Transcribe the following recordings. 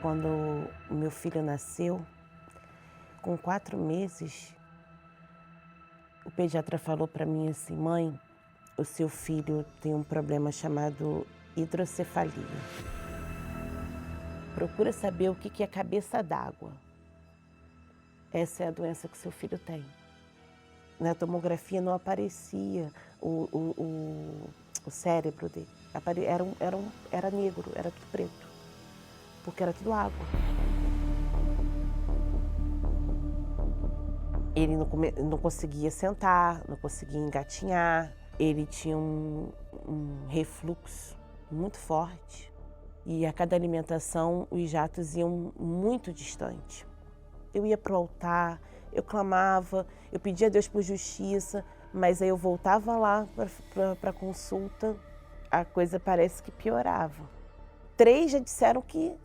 Quando o meu filho nasceu, com 4 meses, o pediatra falou para mim assim: "Mãe, o seu filho tem um problema chamado hidrocefalia. Procura saber o que é cabeça d'água. Essa é a doença que seu filho tem." Na tomografia não aparecia o cérebro dele. Era negro, era tudo preto, porque era tudo água. Ele não conseguia sentar, não conseguia engatinhar, ele tinha um refluxo muito forte e a cada alimentação os jatos iam muito distante. Eu ia para o altar, eu clamava, eu pedia a Deus por justiça, mas aí eu voltava lá para a consulta, a coisa parece que piorava. 3 já disseram que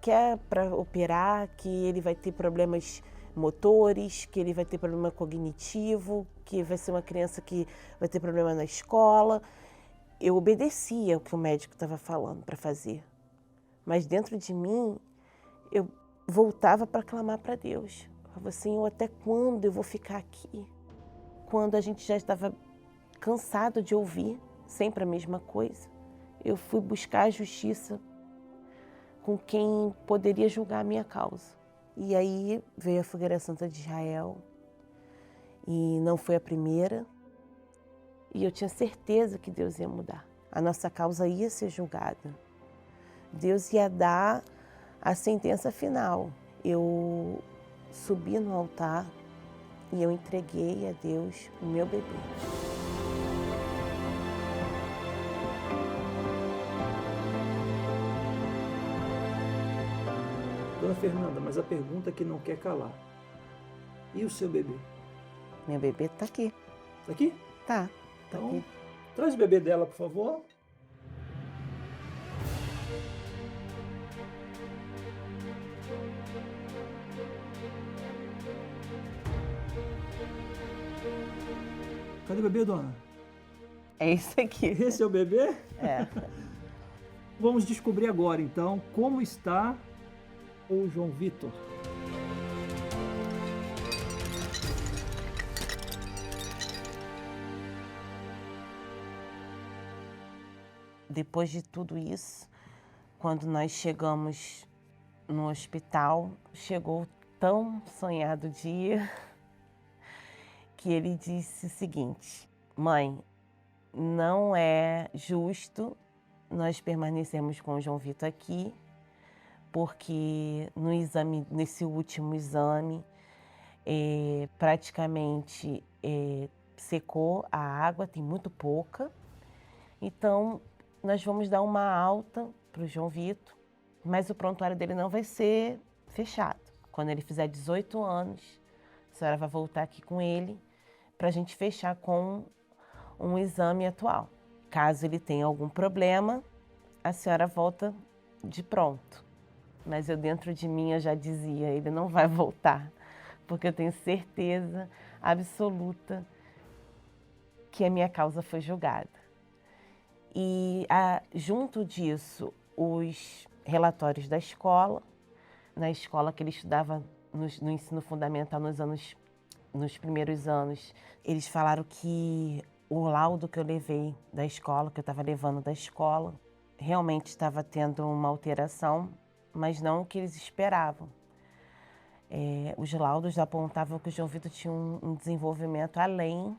é para operar, que ele vai ter problemas motores, que ele vai ter problema cognitivo, que vai ser uma criança que vai ter problema na escola. Eu obedecia o que o médico estava falando para fazer, mas dentro de mim eu voltava para clamar para Deus. Eu falava: Senhor, até quando eu vou ficar aqui? Quando a gente já estava cansado de ouvir sempre a mesma coisa, eu fui buscar a justiça com quem poderia julgar a minha causa. E aí veio a Fogueira Santa de Israel, e não foi a primeira, e eu tinha certeza que Deus ia mudar. A nossa causa ia ser julgada. Deus ia dar a sentença final. Eu subi no altar e eu entreguei a Deus o meu bebê. Dona Fernanda, mas a pergunta que não quer calar. E o seu bebê? Meu bebê está aqui. Tá aqui? Tá Então, aqui. traz o bebê dela, por favor. Cadê o bebê, dona? É isso aqui. Esse é o bebê? É. Vamos descobrir agora, então, como está o João Vitor. Depois de tudo isso, quando nós chegamos no hospital, chegou o tão sonhado dia que ele disse o seguinte: mãe, não é justo nós permanecermos com o João Vitor aqui, porque no exame, nesse último exame, praticamente secou a água, tem muito pouca. Então, nós vamos dar uma alta para o João Vitor, mas o prontuário dele não vai ser fechado. Quando ele fizer 18 anos, a senhora vai voltar aqui com ele para a gente fechar com um exame atual. Caso ele tenha algum problema, a senhora volta de pronto. Mas eu dentro de mim eu já dizia, ele não vai voltar, porque eu tenho certeza absoluta que a minha causa foi julgada. E junto disso, os relatórios da escola, na escola que ele estudava no ensino fundamental nos primeiros anos, eles falaram que o laudo que eu levei da escola, que eu estava levando da escola, realmente estava tendo uma alteração, mas não o que eles esperavam. Os laudos apontavam que o João Vitor tinha um desenvolvimento além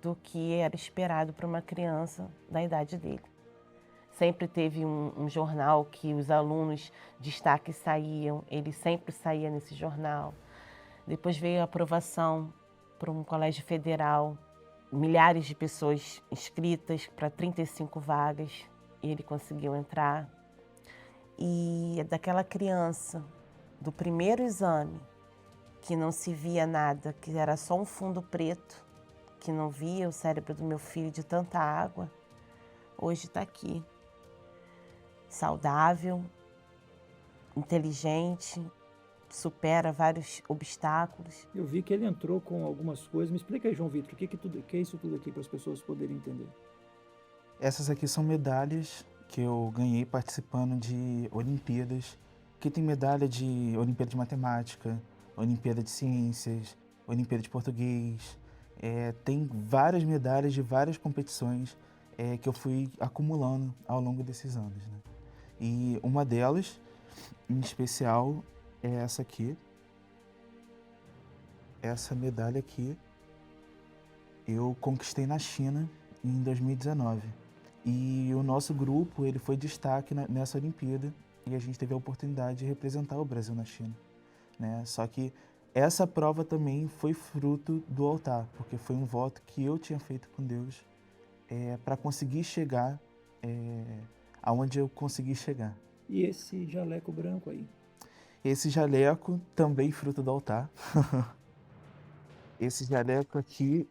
do que era esperado para uma criança da idade dele. Sempre teve um jornal que os alunos destaques saíam, ele sempre saía nesse jornal. Depois veio a aprovação para um colégio federal, milhares de pessoas inscritas para 35 vagas, e ele conseguiu entrar. E daquela criança, do primeiro exame, que não se via nada, que era só um fundo preto, que não via o cérebro do meu filho de tanta água, hoje está aqui, saudável, inteligente, supera vários obstáculos. Eu vi que ele entrou com algumas coisas. Me explica aí, João Vitor, o que é isso tudo aqui para as pessoas poderem entender? Essas aqui são medalhas que eu ganhei participando de Olimpíadas Aqui tem medalha de Olimpíada de Matemática, Olimpíada de Ciências, Olimpíada de Português. Tem várias medalhas de várias competições que eu fui acumulando ao longo desses anos, né? E uma delas, em especial, é essa aqui. Essa medalha aqui eu conquistei na China em 2019. E o nosso grupo ele foi destaque nessa Olimpíada e a gente teve a oportunidade de representar o Brasil na China, né? Só que essa prova também foi fruto do altar, porque foi um voto que eu tinha feito com Deus para conseguir chegar aonde eu consegui chegar. E esse jaleco branco aí? Esse jaleco também fruto do altar. Esse jaleco aqui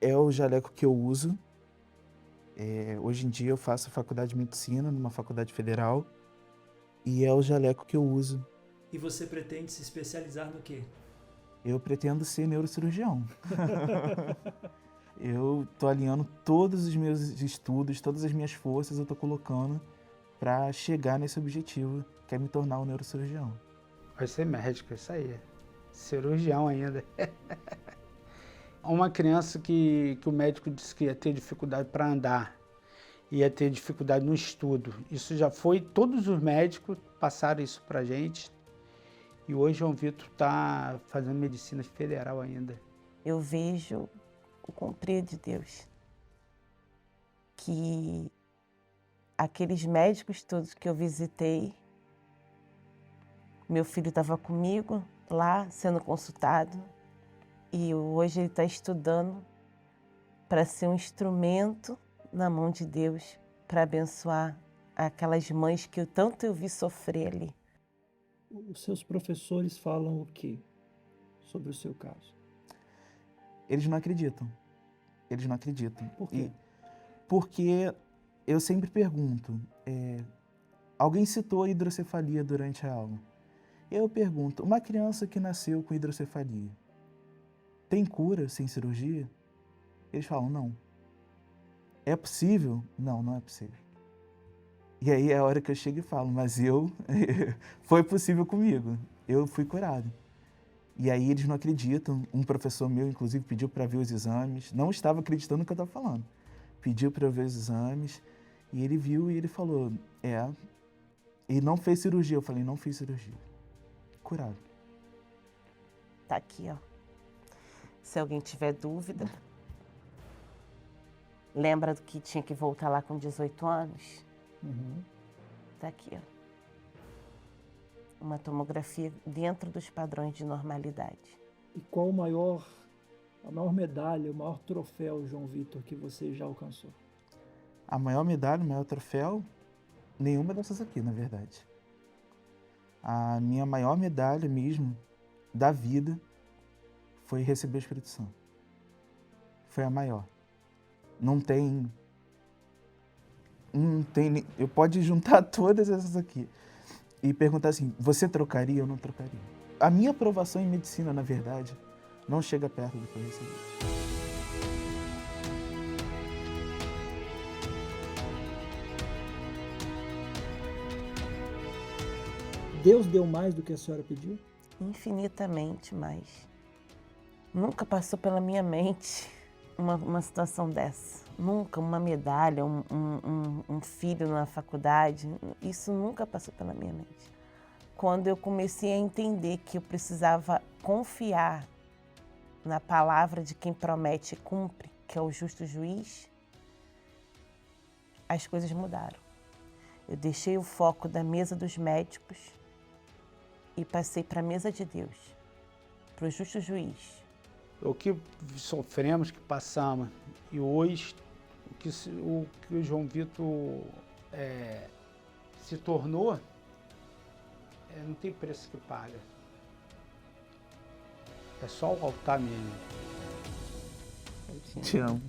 é o jaleco que eu uso. Hoje em dia eu faço faculdade de medicina numa faculdade federal e é o jaleco que eu uso. E você pretende se especializar no quê? Eu pretendo ser neurocirurgião. Eu tô alinhando todos os meus estudos, todas as minhas forças eu tô colocando para chegar nesse objetivo, que é me tornar um neurocirurgião. Vai ser médico, isso aí. Cirurgião ainda. Uma criança que o médico disse que ia ter dificuldade para andar, ia ter dificuldade no estudo. Isso já foi, todos os médicos passaram isso para a gente. E hoje João Vitor está fazendo medicina federal ainda. Eu vejo o cumprir de Deus. Que aqueles médicos todos que eu visitei, meu filho estava comigo lá, sendo consultado, e hoje ele está estudando para ser um instrumento na mão de Deus, para abençoar aquelas mães que tanto eu vi sofrer ali. Os seus professores falam o quê sobre o seu caso? Eles não acreditam. Eles não acreditam. Por quê? Porque eu sempre pergunto, alguém citou a hidrocefalia durante a aula. Eu pergunto, uma criança que nasceu com hidrocefalia, tem cura sem cirurgia? Eles falam, não. É possível? Não, não é possível. E aí é a hora que eu chego e falo, mas foi possível comigo, eu fui curado. E aí eles não acreditam, um professor meu, inclusive, pediu para ver os exames, não estava acreditando no que eu estava falando. Pediu para eu ver os exames, e ele viu e ele falou, e não fez cirurgia. Eu falei, não fiz cirurgia. Curado. Tá aqui, ó. Se alguém tiver dúvida, lembra do que tinha que voltar lá com 18 anos? Uhum. Tá aqui, ó. Uma tomografia dentro dos padrões de normalidade. E qual a maior medalha, o maior troféu, João Vitor, que você já alcançou? A maior medalha, o maior troféu, nenhuma dessas aqui, na verdade. A minha maior medalha mesmo, da vida, foi receber o Espírito Santo. Foi a maior. Não tem... Eu posso juntar todas essas aqui e perguntar assim, você trocaria ou não trocaria? A minha aprovação em medicina, na verdade, não chega perto do que eu recebi. Deus deu mais do que a senhora pediu? Infinitamente mais. Nunca passou pela minha mente uma situação dessa. Nunca uma medalha, um filho na faculdade, isso nunca passou pela minha mente. Quando eu comecei a entender que eu precisava confiar na palavra de quem promete e cumpre, que é o justo juiz, as coisas mudaram. Eu deixei o foco da mesa dos médicos e passei para a mesa de Deus, para o justo juiz. O que sofremos, que passamos, e hoje o que o João Vitor se tornou, não tem preço que paga. É só o altar mesmo. Te amo.